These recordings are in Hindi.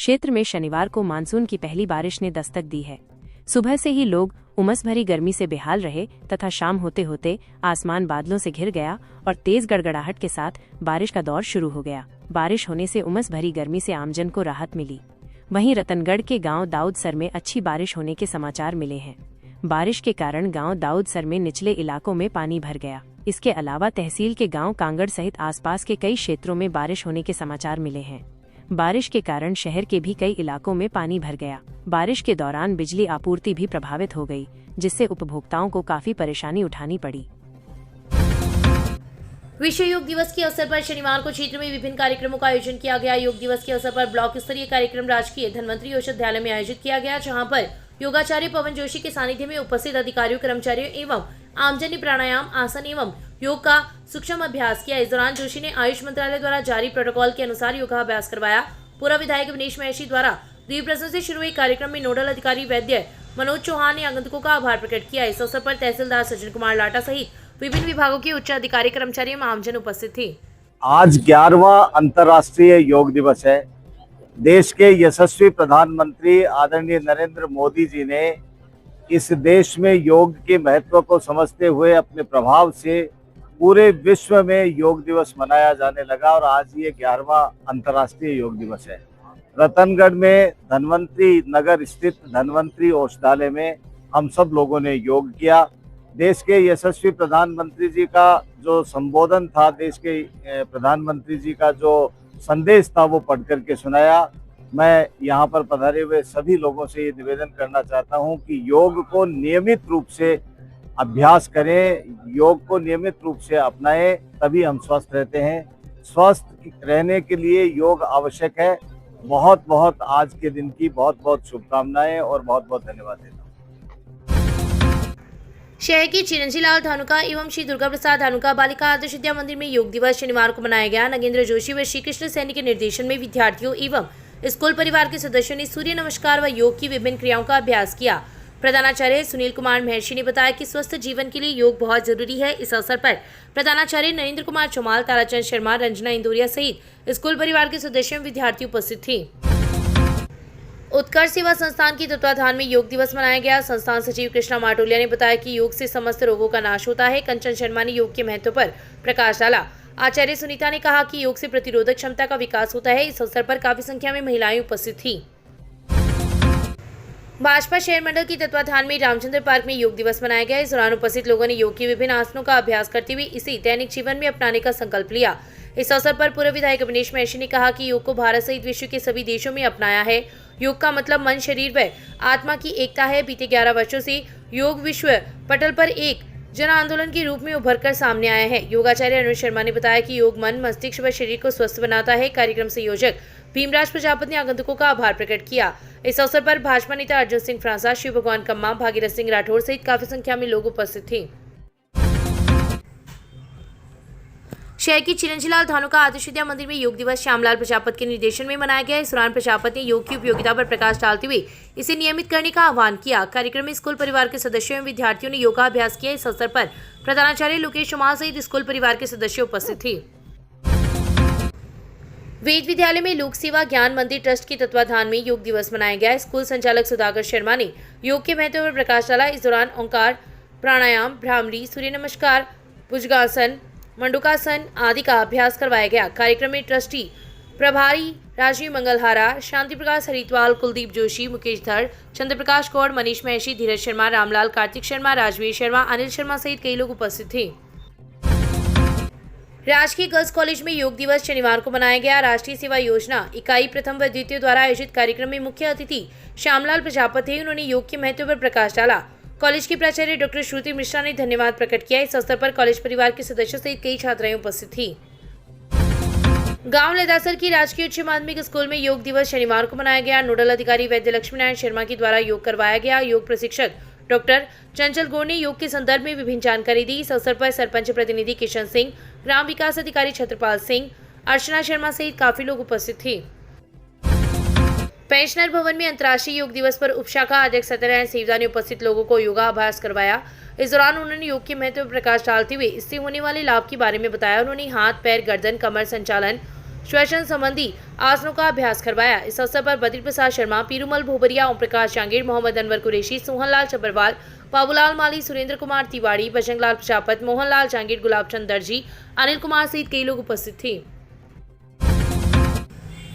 क्षेत्र में शनिवार को मानसून की पहली बारिश ने दस्तक दी है। सुबह से ही लोग उमस भरी गर्मी से बेहाल रहे तथा शाम होते होते आसमान बादलों से घिर गया और तेज गड़गड़ाहट के साथ बारिश का दौर शुरू हो गया। बारिश होने से उमस भरी गर्मी से आमजन को राहत मिली। वहीं रतनगढ़ के गांव दाऊदसर में अच्छी बारिश होने के समाचार मिले हैं। बारिश के कारण गांव दाऊदसर में निचले इलाकों में पानी भर गया। इसके अलावा तहसील के गांव कांगड़ सहित आसपास के कई क्षेत्रों में बारिश होने के समाचार मिले हैं। बारिश के कारण शहर के भी कई इलाकों में पानी भर गया। बारिश के दौरान बिजली आपूर्ति भी प्रभावित हो गई, जिससे उपभोक्ताओं को काफी परेशानी उठानी पड़ी। विश्व योग दिवस के अवसर पर शनिवार को क्षेत्र में विभिन्न कार्यक्रमों का आयोजन किया गया। योग दिवस के अवसर पर ब्लॉक स्तरीय कार्यक्रम राजकीय धन्वंतरी औषधालय में आयोजित किया गया, जहां पर योगाचार्य पवन जोशी के सानिध्य में उपस्थित अधिकारियों, कर्मचारियों एवं आमजन ने प्राणायाम, आसन एवं योग का सूक्ष्म अभ्यास किया। इस दौरान जोशी ने आयुष मंत्रालय द्वारा जारी प्रोटोकॉल के अनुसार योगाभ्यास करवाया। पूर्व विधायक विनेश महर्षि द्वारा दीप प्रज्वलन से शुरू हुए कार्यक्रम में नोडल अधिकारी वैद्य मनोज चौहान ने आगंतुकों का आभार प्रकट किया। इस अवसर पर तहसीलदार सज्जन कुमार लाटा सहित विभिन्न विभागों के उच्च अधिकारी, कर्मचारी एवं आमजन उपस्थित थे। आज 11वां अंतर्राष्ट्रीय योग दिवस है। देश के यशस्वी प्रधानमंत्री आदरणीय नरेंद्र मोदी जी ने इस देश में योग के महत्व को समझते हुए अपने प्रभाव से पूरे विश्व में योग दिवस मनाया जाने लगा और आज ये 11वां अंतर्राष्ट्रीय योग दिवस है। रतनगढ़ में धन्वंतरी नगर स्थित धन्वंतरी औषधालय में हम सब लोगों ने योग किया। देश के यशस्वी प्रधानमंत्री जी का जो संबोधन था, देश के प्रधानमंत्री जी का जो संदेश था, वो पढ़ करके सुनाया। मैं यहाँ पर पधारे हुए सभी लोगों से ये निवेदन करना चाहता हूँ कि योग को नियमित रूप से अभ्यास करें, योग को नियमित रूप से अपनाएं, तभी हम स्वस्थ रहते हैं। स्वस्थ रहने के लिए योग आवश्यक है। बहुत बहुत आज के दिन की बहुत बहुत शुभकामनाएं और बहुत बहुत धन्यवाद देता हूँ। शहर की चिरंजी लाल धानुका एवं श्री दुर्गा प्रसाद धानुका बालिका आदर्श विद्या मंदिर में योग दिवस शनिवार को मनाया गया। नगेंद्र जोशी व श्री कृष्ण सैनी के निर्देशन में विद्यार्थियों एवं स्कूल परिवार के सदस्यों ने सूर्य नमस्कार व योग की विभिन्न क्रियाओं का अभ्यास किया। प्रधानाचार्य सुनील कुमार महर्षि ने बताया कि स्वस्थ जीवन के लिए योग बहुत जरूरी है। इस अवसर पर प्रधानाचार्य नरेंद्र कुमार चौमाल, ताराचंद शर्मा, रंजना इंदौरिया सहित स्कूल परिवार के सदस्य एवं विद्यार्थी उपस्थित थे। उत्कर्ष सेवा संस्थान के तत्वाधान में योग दिवस मनाया गया। संस्थान सचिव कृष्णा माटोलिया ने बताया कि योग से समस्त रोगों का नाश होता है। कंचन शर्मा ने योग के महत्व पर प्रकाश डाला। आचार्य सुनीता ने कहा कि योग से प्रतिरोधक क्षमता का विकास होता है। इस अवसर पर काफी संख्या में महिलाएं उपस्थित थी। भाजपा शहर मंडल की तत्वाधान में रामचंद्र पार्क में योग दिवस मनाया गया। इस दौरान उपस्थित लोगों ने योग के विभिन्न आसनों का अभ्यास करते हुए इसे दैनिक जीवन में अपनाने का संकल्प लिया। इस अवसर पर पूर्व विधायक विनेश महर्षि ने कहा कि योग को भारत सहित विश्व के सभी देशों में अपनाया है। योग का मतलब मन, शरीर व आत्मा की एकता है। बीते 11 वर्षों से योग विश्व पटल पर एक जन आंदोलन के रूप में उभर कर सामने आया है। योगाचार्य अनुज शर्मा ने बताया कि योग मन, मस्तिष्क व शरीर को स्वस्थ बनाता है। कार्यक्रम संयोजक भीमराज प्रजापति ने आगंतुकों का आभार प्रकट किया। इस अवसर पर भाजपा नेता अर्जुन सिंह फ्रांसा, शिव भगवान कम्मा, भागीरथ सिंह राठौर सहित काफी संख्या में लोग उपस्थित थे। शहर की चिरंजीलाल धानुका आदर्श विद्या मंदिर में योग दिवस श्यामलाल प्रजापति के निर्देशन में मनाया गया। इस दौरान प्रजापति ने योग की उपयोगिता पर प्रकाश डालते हुए इसे नियमित करने का आह्वान किया। कार्यक्रम में स्कूल परिवार के सदस्यों एवं विद्यार्थियों ने योगाभ्यास किया। इस अवसर पर प्रधानाचार्य लोकेश चौमाल सहित स्कूल परिवार के सदस्य उपस्थित थे। वेद विद्यालय में लोक सेवा ज्ञान मंदिर ट्रस्ट के तत्वाधान में योग दिवस मनाया गया। स्कूल संचालक सुधाकर शर्मा ने योग के महत्व पर प्रकाश डाला। इस दौरान ओंकार, प्राणायाम, भ्रामरी, सूर्य नमस्कार, भुजंगासन, मंडूकासन आदि का अभ्यास करवाया गया। कार्यक्रम में ट्रस्टी प्रभारी राजीव मंगलहारा, शांति प्रकाश हरिद्वाल, कुलदीप जोशी, मुकेश धर, चंद्रप्रकाश गौड़, मनीष महर्षि, धीरज शर्मा, रामलाल, कार्तिक शर्मा, राजवीर शर्मा, अनिल शर्मा सहित कई लोग उपस्थित थे। राजकीय गर्ल्स कॉलेज में योग दिवस शनिवार को मनाया गया। राष्ट्रीय सेवा योजना इकाई प्रथम व द्वितीय द्वारा आयोजित कार्यक्रम में मुख्य अतिथि श्यामलाल प्रजापति, उन्होंने योग के महत्व पर प्रकाश डाला। कॉलेज की प्राचार्य डॉक्टर श्रुति मिश्रा ने धन्यवाद प्रकट किया। इस अवसर पर कॉलेज परिवार के सदस्यों सहित कई छात्राएं उपस्थित थी। गांव लदासर की राजकीय उच्च माध्यमिक स्कूल में योग दिवस शनिवार को मनाया गया। नोडल अधिकारी वैद्य लक्ष्मी नारायण शर्मा के द्वारा योग करवाया गया। योग प्रशिक्षक डॉक्टर चंचल गौड़ ने योग के संदर्भ में विभिन्न जानकारी दी। इस अवसर पर सरपंच प्रतिनिधि किशन सिंह, ग्राम विकास अधिकारी छत्रपाल सिंह, अर्चना शर्मा सहित काफी लोग उपस्थित थे। पेंशनर भवन में अंतर्राष्ट्रीय योग दिवस पर उपशाखा अध्यक्ष सत्यनारायण सेवदा ने उपस्थित लोगों को योगाभ्यास करवाया। इस दौरान उन्होंने योग के महत्व पर प्रकाश डालते हुए इससे होने वाले लाभ के बारे में बताया। उन्होंने हाथ, पैर, गर्दन, कमर संचालन, श्वसन संबंधी आसनों का अभ्यास करवाया। इस अवसर पर बद्री प्रसाद शर्मा, पीरूमल भोबरिया, ओम प्रकाश जांगीर, मोहम्मद अनवर कुरैशी, सोहनलाल चबरवाल, बाबूलाल माली, सुरेंद्र कुमार तिवारी, बजरंगलाल प्रजापत, मोहनलाल जांगीर, गुलाबचंद दर्जी, अनिल कुमार सहित कई लोग उपस्थित थे।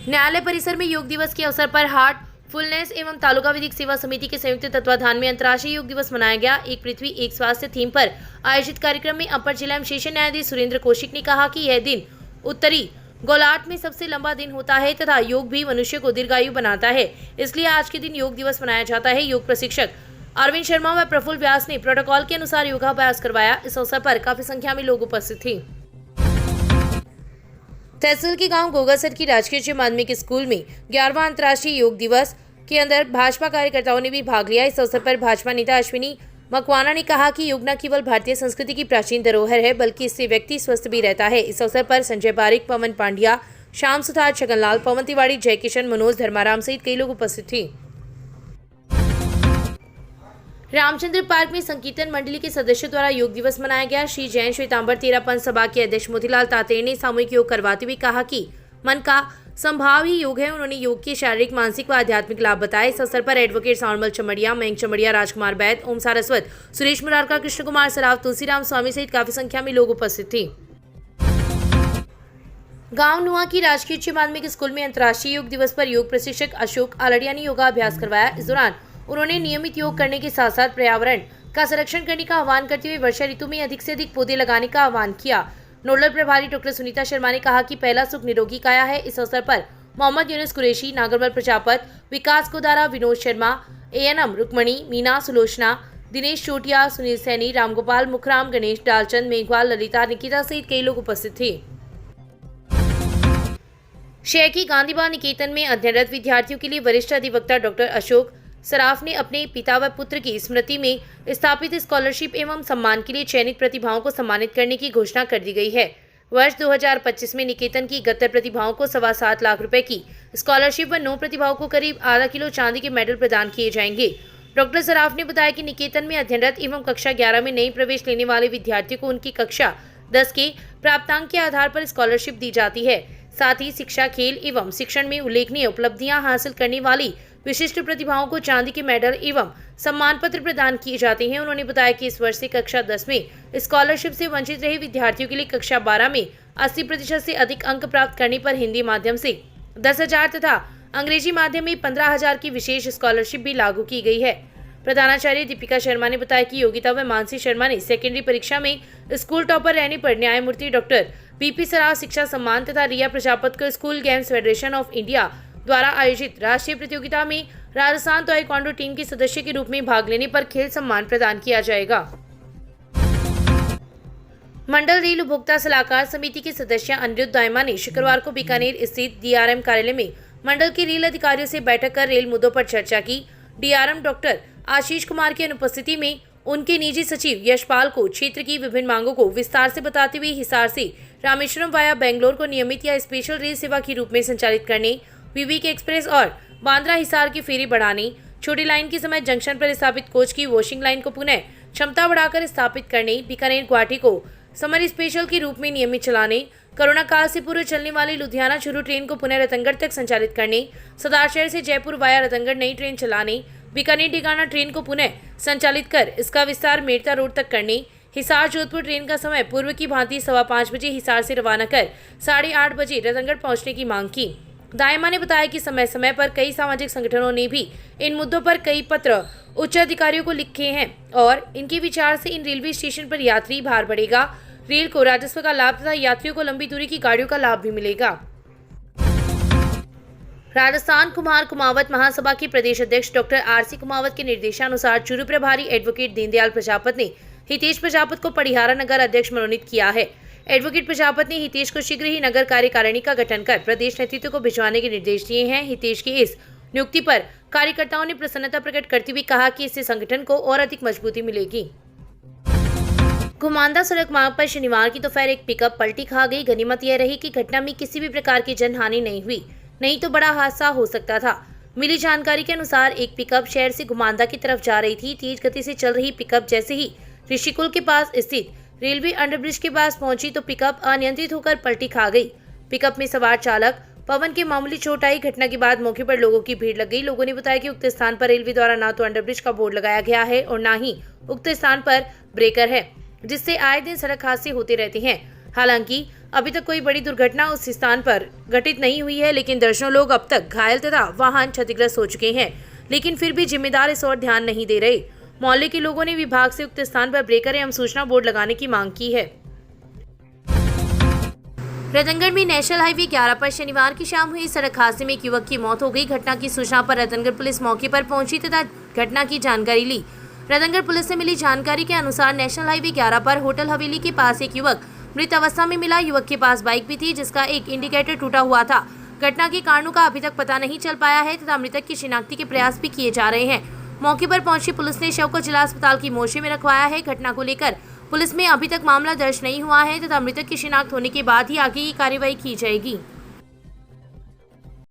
न्यायालय परिसर में योग दिवस के अवसर पर हार्ट फुलनेस एवं तालुका विधिक सेवा समिति के संयुक्त तत्वाधान में अंतर्राष्ट्रीय योग दिवस मनाया गया। एक पृथ्वी एक स्वास्थ्य थीम पर आयोजित कार्यक्रम में अपर जिला एवं सेशन न्यायाधीश सुरेंद्र कौशिक ने कहा कि यह दिन उत्तरी गोलार्ध में सबसे लंबा दिन होता है तथा योग भी मनुष्य को दीर्घायु बनाता है, इसलिए आज के दिन योग दिवस मनाया जाता है। योग प्रशिक्षक अरविंद शर्मा व प्रफुल्ल व्यास ने प्रोटोकॉल के अनुसार योगाभ्यास करवाया। इस अवसर पर काफी संख्या में लोग उपस्थित थे। तहसील के गांव गोगासर की राजकीय उच्च माध्यमिक स्कूल में 11वां अंतर्राष्ट्रीय योग दिवस के अंदर भाजपा कार्यकर्ताओं ने भी भाग लिया। इस अवसर पर भाजपा नेता अश्विनी मकवाना ने कहा कि योग न केवल भारतीय संस्कृति की प्राचीन धरोहर है बल्कि इससे व्यक्ति स्वस्थ भी रहता है। इस अवसर पर संजय बारिक, पवन पांड्या, श्याम सुथार, छगनलाल, पवन तिवारी, जयकिशन, मनोज, धर्माराम सहित कई लोग उपस्थित थे। रामचंद्र पार्क में संकीर्तन मंडली के सदस्यों द्वारा योग दिवस मनाया गया। श्री जैन श्वेतांबर तेरा पंथ सभा के अध्यक्ष मोतीलाल तातेड़ ने सामूहिक योग करवाते हुए कहा कि मन का संभाव ही योग है। उन्होंने योग के शारीरिक, मानसिक व आध्यात्मिक लाभ बताए। इस अवसर पर एडवोकेट सावरमल चमड़िया, मयंक चमड़िया, राजकुमार बैद, ओम सारस्वत, सुरेश मुरारका, कृष्ण कुमार सराफ, तुलसीराम स्वामी सहित काफी संख्या में लोग उपस्थित थे। गांव नुआ की राजकीय उच्च माध्यमिक स्कूल में अंतर्राष्ट्रीय योग दिवस पर योग प्रशिक्षक अशोक आलड़िया ने योगाभ्यास करवाया। इस दौरान उन्होंने नियमित योग करने के साथ साथ पर्यावरण का संरक्षण करने का आह्वान करते हुए वर्षा ऋतु में अधिक से अधिक पौधे लगाने का आह्वान किया। नोडल प्रभारी डॉक्टर सुनीता शर्मा ने कहा कि पहला सुख निरोगी काया है। इस अवसर पर मोहम्मद यूनुस कुरैशी, नागरमल प्रजापत, विकास कोदारा, विनोद शर्मा, एएनएम रुक्मणी, मीना सुलोचना, दिनेश चोटिया, सुनील सैनी, रामगोपाल, मुखराम, गणेश, डालचंद, मेघवाल, ललिता, निकिता सहित कई लोग उपस्थित थे। शहर की गांधीबाग निकेतन में अध्ययनरत विद्यार्थियों के लिए वरिष्ठ अधिवक्ता डॉक्टर अशोक सराफ ने अपने पिता व पुत्र की स्मृति में स्थापित स्कॉलरशिप एवं सम्मान के लिए चयनित प्रतिभाओं को सम्मानित करने की घोषणा कर दी गई है। वर्ष 2025 में निकेतन की 71 प्रतिभाओं को 7.25 लाख रुपए की स्कॉलरशिप व 9 प्रतिभाओं को करीब आधा किलो चांदी के मेडल प्रदान किए जाएंगे। डॉक्टर सराफ ने बताया कि निकेतन में अध्ययनरत एवं कक्षा 11 में नई प्रवेश लेने वाले विद्यार्थियों को उनकी कक्षा 10 के प्राप्तांक के आधार पर स्कॉलरशिप दी जाती है। साथ ही शिक्षा, खेल एवं शिक्षण में उल्लेखनीय उपलब्धियां हासिल करने वाली विशिष्ट प्रतिभाओं को चांदी के मेडल एवं सम्मान पत्र प्रदान किए जाते हैं। उन्होंने बताया कि इस वर्ष से कक्षा 10 में स्कॉलरशिप से वंचित रहे विद्यार्थियों के लिए कक्षा 12 में 80% से अधिक अंक प्राप्त करने पर हिंदी माध्यम से 10,000 तथा अंग्रेजी माध्यम में 15,000 की विशेष स्कॉलरशिप भी लागू की गई है। प्रधानाचार्य दीपिका शर्मा ने बताया कि योगिता व मानसी शर्मा ने सेकेंडरी परीक्षा में स्कूल टॉपर रहने पर न्यायमूर्ति डॉक्टर बीपी सराफ शिक्षा सम्मान तथा रिया प्रजापत को school games federation of India द्वारा आयोजित राष्ट्रीय प्रतियोगिता में राजस्थान ताइक्वांडो टीम के सदस्य के रूप में भाग लेने पर खेल सम्मान प्रदान किया जाएगा। मंडल रेल उपभोक्ता सलाहकार समिति के सदस्य अनिरुद्ध दायमा ने शुक्रवार को बीकानेर स्थित डीआरएम कार्यालय में मंडल के रेल अधिकारियों से बैठक कर रेल मुद्दों पर चर्चा की। डीआरएम डॉक्टर आशीष कुमार की अनुपस्थिति में उनके निजी सचिव यशपाल को क्षेत्र की विभिन्न मांगों को विस्तार से बताते हुए हिसार से रामेश्वरम वाया बेंगलोर को नियमित या स्पेशल रेल सेवा के रूप में संचालित करने, वीवीके एक्सप्रेस और बांद्रा हिसार की फेरी बढ़ाने, छोटी लाइन के समय जंक्शन पर स्थापित कोच की वॉशिंग लाइन को पुनः क्षमता बढ़ाकर स्थापित करने, बीकानेर गुवाहाटी को समर स्पेशल के रूप में नियमित चलाने, कोरोना काल से पूर्व चलने वाली लुधियाना चूरू ट्रेन को पुनः रतनगढ़ तक संचालित करने, सदाशहर से जयपुर वाया रतनगढ़ नई ट्रेन चलाने, बीकानेर डिगाना ट्रेन को पुनः संचालित कर इसका विस्तार मेड़ता रोड तक करने, हिसार जोधपुर ट्रेन का समय पूर्व की भांति 5:15 बजे हिसार से रवाना कर 8:30 बजे रतनगढ़ पहुंचने की मांग की। दायमा ने बताया कि समय समय पर कई सामाजिक संगठनों ने भी इन मुद्दों पर कई पत्र उच्च अधिकारियों को लिखे हैं और इनके विचार से इन रेलवे स्टेशन पर यात्री भार बढ़ेगा, रेल को राजस्व का लाभ तथा यात्रियों को लंबी दूरी की गाड़ियों का लाभ भी मिलेगा। राजस्थान कुम्हार कुमावत महासभा के प्रदेश अध्यक्ष डॉक्टर आरसी कुमावत के निर्देशानुसार चूरू प्रभारी एडवोकेट दीनदयाल प्रजापत ने हितेश प्रजापत को पड़िहारा नगर अध्यक्ष मनोनीत किया है। एडवोकेट प्रजापत ने हितेश को शीघ्र ही नगर कार्यकारिणी का गठन कर प्रदेश नेतृत्व को भिजवाने के निर्देश दिए हैं। हितेश की इस नियुक्ति पर कार्यकर्ताओं ने प्रसन्नता प्रकट करते हुए कहा कि इससे संगठन को और अधिक मजबूती मिलेगी। घुमांदा सड़क मार्ग पर शनिवार की दोपहर एक पिकअप पलटी खा गई। गनीमत यह रही कि घटना में किसी भी प्रकार की जनहानि नहीं हुई, नहीं तो बड़ा हादसा हो सकता था। मिली जानकारी के अनुसार एक पिकअप शहर से घुमांदा की तरफ जा रही थी। तेज गति से चल रही पिकअप जैसे ही ऋषिकुल के पास स्थित रेलवे अंडरब्रिज के पास पहुंची तो पिकअप अनियंत्रित होकर पलटी खा गई। पिकअप में सवार चालक पवन के मामूली चोट आई। घटना के बाद मौके पर लोगों की भीड़ लग गई। लोगों ने बताया कि उक्त स्थान पर रेलवे द्वारा ना तो अंडरब्रिज का बोर्ड लगाया गया है और ना ही उक्त स्थान पर ब्रेकर है, जिससे आए दिन सड़क हादसे होते रहते हैं। हालांकि अभी तक कोई बड़ी दुर्घटना उस स्थान पर घटित नहीं हुई है, लेकिन दर्जनों लोग अब तक घायल तथा वाहन क्षतिग्रस्त हो चुके हैं, लेकिन फिर भी जिम्मेदार इस ओर ध्यान नहीं दे रहे। मोहल्ले के लोगों ने विभाग से उक्त स्थान पर ब्रेकर एवं सूचना बोर्ड लगाने की मांग की है। रतनगढ़ में नेशनल हाईवे 11 पर शनिवार की शाम हुई सड़क हादसे में एक युवक की मौत हो गई। घटना की सूचना पर रतनगढ़ पुलिस मौके पर पहुंची तथा घटना की जानकारी ली। रतनगढ़ पुलिस से मिली जानकारी के अनुसार नेशनल हाईवे 11 पर होटल हवेली के पास एक युवक मृत अवस्था में मिला। युवक के पास बाइक भी थी, जिसका एक इंडिकेटर टूटा हुआ था। घटना के कारणों का अभी तक पता नहीं चल पाया है तथा मृतक की शिनाख्ती के प्रयास भी किए जा रहे हैं। मौके पर पहुंची पुलिस ने शव को जिला अस्पताल की मोर्चे में रखवाया है। घटना को लेकर पुलिस में अभी तक मामला दर्ज नहीं हुआ है तथा मृतक की शिनाख्त होने के बाद ही आगे की कार्रवाई की जाएगी।